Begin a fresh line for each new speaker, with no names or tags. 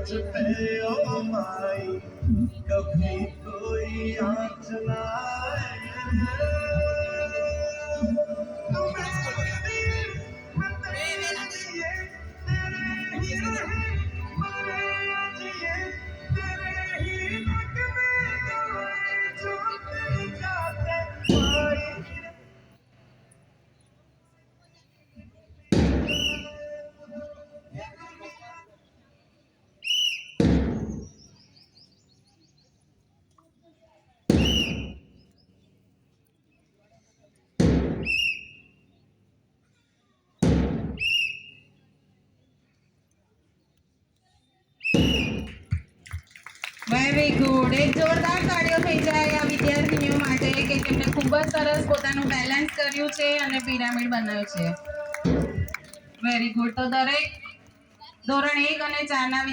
तुझ पे ओ माई कभी कोई आँच ना आए। तू मेरी, मैं तेरे लिए, तेरे ही रहे, मरे जिए, तेरे ही तक में गए जो तेरे जाते माई।
Very good. એક જોરદાર તાળીઓ થઈ જાય આ વિદ્યાર્થીનીઓ માટે કે જેમણે ખૂબ જ સરસ પોતાનું બેલેન્સ કર્યું છે અને પિરામિડ બનાવ્યું છે. Very good. તો દરેક ધોરણ 1 અને 4 ના